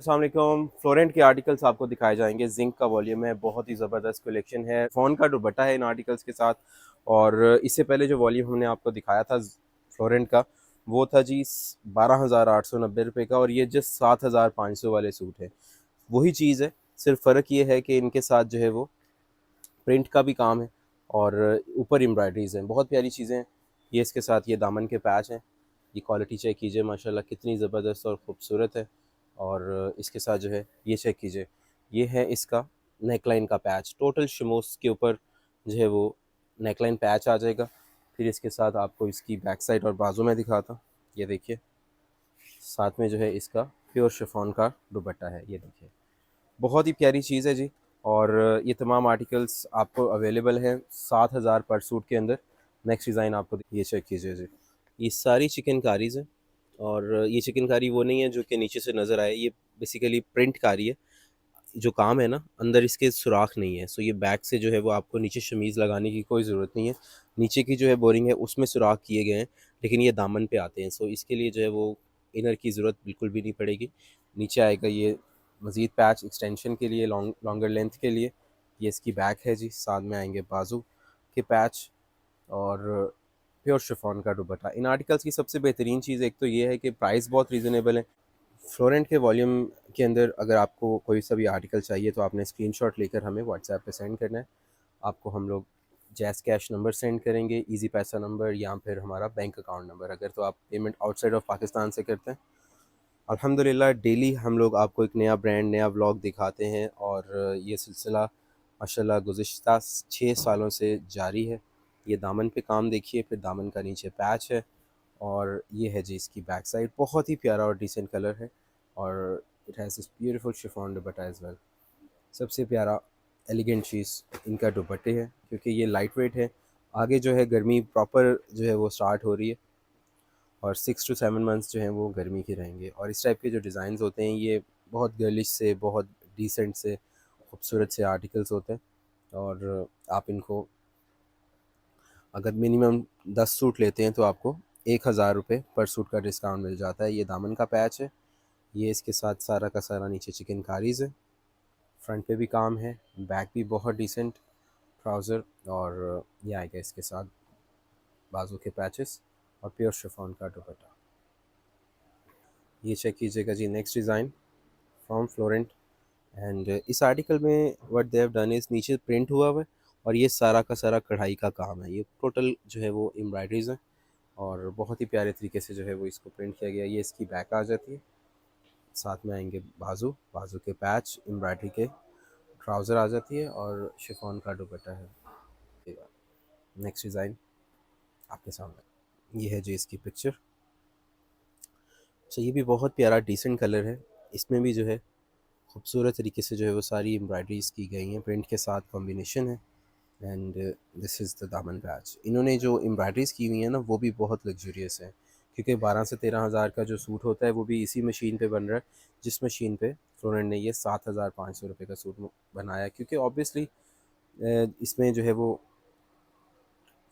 अस्सलाम वालेकुम। फ्लोरेंट के आर्टिकल्स आपको दिखाए जाएंगे। जिंक का वॉल्यूम है, बहुत ही ज़बरदस्त कलेक्शन है। फ़ोन का दुपट्टा है इन आर्टिकल्स के साथ। और इससे पहले जो वॉल्यूम हमने आपको दिखाया था फ्लोरेंट का, वो था जी 12,890 रुपये का, और ये जस्ट 7,500 वाले सूट है। वही चीज़ है, सिर्फ फ़र्क ये है कि इनके साथ जो है वो प्रिंट का भी काम है और ऊपर एम्ब्रॉयडरीज़ हैं। बहुत प्यारी चीज़ें हैं। ये इसके साथ ये दामन के पैच हैं। ये क्वालिटी चेक कीजिए, माशाल्लाह कितनी ज़बरदस्त और ख़ूबसूरत है। और इसके साथ जो है ये चेक कीजिए, ये है इसका नेकलाइन का पैच। टोटल शमोस के ऊपर जो है वो नेकलाइन पैच आ जाएगा। फिर इसके साथ आपको इसकी बैक साइड और बाजू में दिखाता हूँ। ये देखिए, साथ में जो है इसका प्योर शिफॉन का दुपट्टा है। ये देखिए, बहुत ही प्यारी चीज़ है जी। और ये तमाम आर्टिकल्स आपको अवेलेबल हैं 7,000 पर सूट के अंदर। नेक्स्ट डिज़ाइन आपको ये चेक कीजिए जी, ये सारी चिकनकारीज़ हैं। और ये चिकनकारी वो नहीं है जो कि नीचे से नज़र आए, ये बेसिकली प्रिंट कारी है। जो काम है ना, अंदर इसके सुराख नहीं है, सो ये बैक से जो है वो आपको नीचे शमीज़ लगाने की कोई ज़रूरत नहीं है। नीचे की जो है बोरिंग है उसमें सुराख किए गए हैं, लेकिन ये दामन पे आते हैं, सो इसके लिए जो है वो इनर की ज़रूरत बिल्कुल भी नहीं पड़ेगी। नीचे आएगा ये मज़ीद पैच एक्सटेंशन के लिए, लॉन्गर लेंथ के लिए। ये इसकी बैक है जी। साथ में आएंगे बाजू के पैच और प्योर शिफॉन का दुपट्टा। इन आर्टिकल्स की सबसे बेहतरीन चीज़ एक तो ये है कि प्राइस बहुत रीज़नेबल है। फ्लोरेंट के वॉल्यूम के अंदर अगर आपको कोई सा भी आर्टिकल चाहिए तो आपने स्क्रीनशॉट लेकर हमें व्हाट्सएप पे सेंड करना है। आपको हम लोग जैज़ कैश नंबर सेंड करेंगे, इजी पैसा नंबर, या फिर हमारा बैंक अकाउंट नंबर, अगर तो आप पेमेंट आउटसाइड ऑफ पाकिस्तान से करते हैं। अल्हम्दुलिल्लाह डेली हम लोग आपको एक नया ब्रांड, नया व्लॉग दिखाते हैं, और ये सिलसिला माशाल्लाह गुज़िश्ता 6 सालों से जारी है। ये दामन पे काम देखिए, फिर दामन का नीचे पैच है, और ये है जी इसकी बैक साइड। बहुत ही प्यारा और डिसेंट कलर है, और it has this beautiful chiffon dupatta as well. सबसे प्यारा एलिगेंट चीज़ इनका दुपट्टे है, क्योंकि ये लाइट वेट है। आगे जो है गर्मी प्रॉपर जो है वो स्टार्ट हो रही है, और 6 टू 7 मंथ्स जो हैं वो गर्मी के रहेंगे। और इस टाइप के जो डिज़ाइंस होते हैं ये बहुत गर्लिश से, बहुत डिसेंट से, खूबसूरत से आर्टिकल्स होते हैं। और आप इनको अगर मिनिमम 10 सूट लेते हैं तो आपको 1,000 रुपये पर सूट का डिस्काउंट मिल जाता है। ये दामन का पैच है। ये इसके साथ सारा का सारा नीचे चिकनकारीज़ है। फ्रंट पे भी काम है, बैक भी बहुत डिसेंट ट्राउज़र, और ये आएगा इसके साथ बाजू के पैचेस और प्योर शिफॉन का दुपट्टा। ये चेक कीजिएगा जी, next design from Florent. And इस आर्टिकल में what they have done is, नीचे प्रिंट हुआ हुआ है, और ये सारा का सारा कढ़ाई का काम है। ये टोटल जो है वो एम्ब्रॉयडरीज़ हैं, और बहुत ही प्यारे तरीके से जो है वो इसको प्रिंट किया गया है। ये इसकी बैक आ जाती है। साथ में आएंगे बाजू, बाजू के पैच, एम्ब्रॉयडरी के ट्राउज़र आ जाती है, और शिफॉन का दुपट्टा है। नेक्स्ट डिज़ाइन आपके सामने, ये है जी इसकी पिक्चर। तो ये भी बहुत प्यारा डिसेंट कलर है। इसमें भी जो है खूबसूरत तरीके से जो है वो सारी एम्ब्रॉयडरीज़ की गई हैं, प्रिंट के साथ कॉम्बिनेशन है। एंड दिस इज़ द दामन पैच। इन्होंने जो एम्ब्रॉयडरीज़ की हुई हैं ना, वो भी बहुत लग्जूरियस है, क्योंकि 12 से 13 हज़ार का जो सूट होता है वो भी इसी मशीन पे बन रहा है, जिस मशीन पे फ्लोरेंट ने ये 7,500 रुपये का सूट बनाया। क्योंकि ऑब्वियसली इसमें जो है वो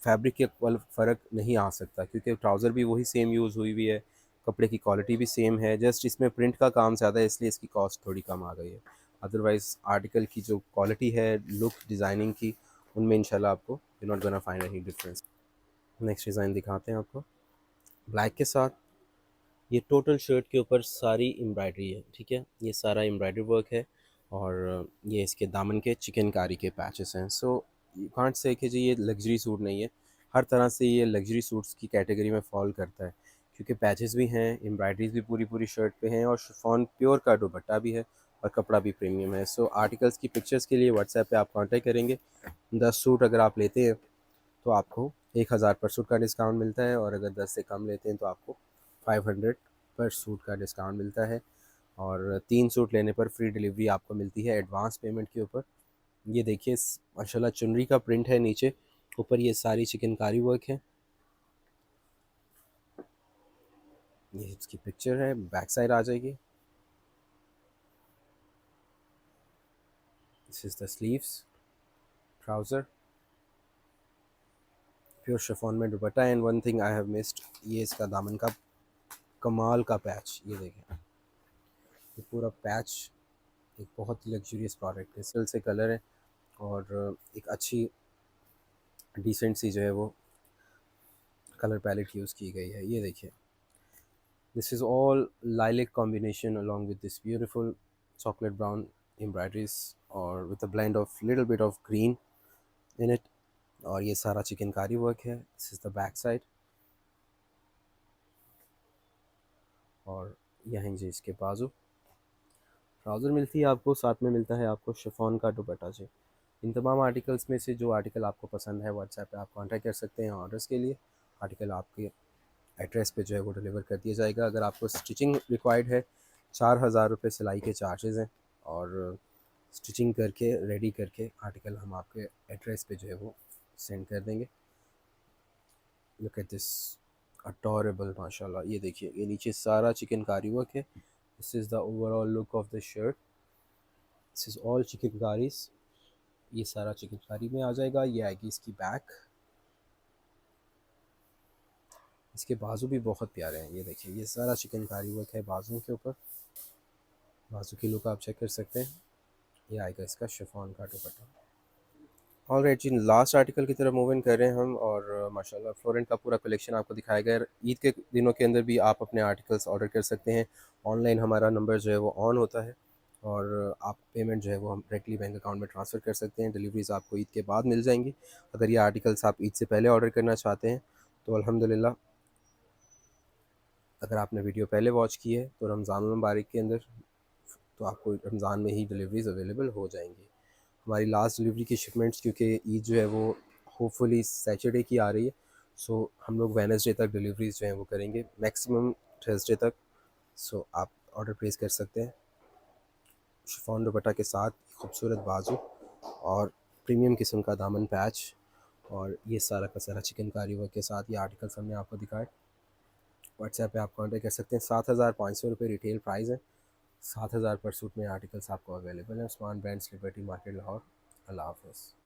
फैब्रिक के फ़र्क नहीं आ सकता, क्योंकि ट्राउज़र भी वही सेम यूज़ हुई हुई है, कपड़े की क्वालिटी भी सेम है, जस्ट इसमें प्रिंट का काम ज़्यादा है, इसलिए इसकी कॉस्ट थोड़ी कम आ गई है। अदरवाइज़ आर्टिकल की जो क्वालिटी है, लुक, डिज़ाइनिंग की, उनमें इंशाल्लाह आपको you not gonna find any difference. Next design दिखाते हैं आपको ब्लैक के साथ। ये टोटल शर्ट के ऊपर सारी एम्ब्रॉयडरी है, ठीक है, ये सारा एम्ब्रॉयडरी वर्क है, और ये इसके दामन के चिकनकारी के पैचेस हैं। सो यू कांट से कि जी ये लग्जरी सूट नहीं है। हर तरह से ये लग्जरी सूट्स की कैटेगरी में फॉल करता है, क्योंकि पैचेस भी हैं, एम्ब्रॉयडरीज भी पूरी पूरी शर्ट पे हैं, और शिफॉन प्योर का दुपट्टा भी है, और कपड़ा भी प्रीमियम है। सो आर्टिकल्स की पिक्चर्स के लिए व्हाट्सएप पे आप कांटेक्ट करेंगे। 10 सूट अगर आप लेते हैं तो आपको 1,000 पर सूट का डिस्काउंट मिलता है, और अगर 10 से कम लेते हैं तो आपको 500 पर सूट का डिस्काउंट मिलता है। और 3 सूट लेने पर फ्री डिलीवरी आपको मिलती है एडवांस पेमेंट के ऊपर। ये देखिए, माशाल्लाह चुनरी का प्रिंट है नीचे, ऊपर ये सारी चिकनकारी वर्क है। ये इसकी पिक्चर है, बैक साइड आ जाएगी। This is the sleeves, trouser, pure chiffon में दुपट्टा। And one thing I have missed, ये इसका दामन का कमाल का पैच, ये देखें, ये पूरा पैच एक बहुत ही लग्जरियस प्रोडक्ट है, सिल से कलर है और एक अच्छी डिसेंट सी जो है वो कलर पैलेट यूज़ की गई है। ये देखिए, this is all lilac combination along with this beautiful chocolate brown embroideries और with a blend of little bit of green in it. और ये सारा चिकनकारी वर्क है। This is the back side और यहाँ जी इसके बाजू ट्राउज़र मिलती है आपको, साथ में मिलता है आपको शिफॉन का दुपट्टा जी। इन तमाम आर्टिकल्स में से जो आर्टिकल आपको पसंद है व्हाट्सएप पे आप कांटेक्ट कर सकते हैं ऑर्डर्स के लिए। आर्टिकल आपके एड्रेस पे जो है वो डिलीवर कर दिया जाएगा। अगर आपको स्टिचिंग रिक्वायर्ड है, 4000 रुपये सिलाई के चार्जेज़ हैं और स्टिचिंग करके रेडी करके आर्टिकल हम आपके एड्रेस पे जो है वो सेंड कर देंगे। लुक एट दिस अडोरेबल माशाल्लाह। ये देखिए, ये नीचे सारा चिकनकारी वर्क है। This is the overall look of the shirt. This is all chikankaris. ये सारा चिकनकारी में आ जाएगा। ये आएगी इसकी बैक। इसके बाजू भी बहुत प्यारे हैं। ये देखिए, ये सारा चिकनकारी वर्क है बाजुओं के ऊपर। बाजू की लुक आप चेक कर सकते हैं। ये आएगा इसका शिफॉन का दुपट्टा। ऑलराइट जी, लास्ट आर्टिकल की तरफ मूव इन कर रहे हैं हम और माशाल्लाह फ्लोरेंट का पूरा कलेक्शन आपको दिखाया गया है। ईद के दिनों के अंदर भी आप अपने आर्टिकल्स ऑर्डर कर सकते हैं। ऑनलाइन हमारा नंबर जो है वो ऑन होता है और आप पेमेंट जो है वो हम डायरेक्टली बैंक अकाउंट में ट्रांसफ़र कर सकते हैं। डिलीवरीज़ आपको ईद के बाद मिल जाएंगी। अगर ये आर्टिकल्स आप ईद से पहले ऑर्डर करना चाहते हैं तो अल्हम्दुलिल्लाह, अगर आपने वीडियो पहले वॉच की है तो रमज़ानुल मुबारक के अंदर तो आपको रमज़ान में ही डिलीवरीज़ अवेलेबल हो जाएंगी। हमारी लास्ट डिलीवरी की शिपमेंट्स क्योंकि ईद जो है वो होपफुली सैटरडे की आ रही है, सो हम लोग वेडनेसडे तक डिलीवरीज जो हैं वो करेंगे, मैक्सिमम थर्सडे तक। सो आप ऑर्डर प्लेस कर सकते हैं। शिफॉन दुपट्टा के साथ खूबसूरत बाजू और प्रीमियम किस्म का दामन पैच और ये सारा का सारा चिकनकारी वर्क के साथ ये आर्टिकल्स हमने आपको दिखाए। व्हाट्सएप पे आप कॉन्टेक्ट कर सकते हैं। 7500 रुपये रिटेल प्राइस है। 7000 पर सूट में आर्टिकल्स आपको अवेलेबल हैं। उस्मान ब्रांड्स, लिबर्टी मार्केट, लाहौर। अल्लाह हाफ़िज़।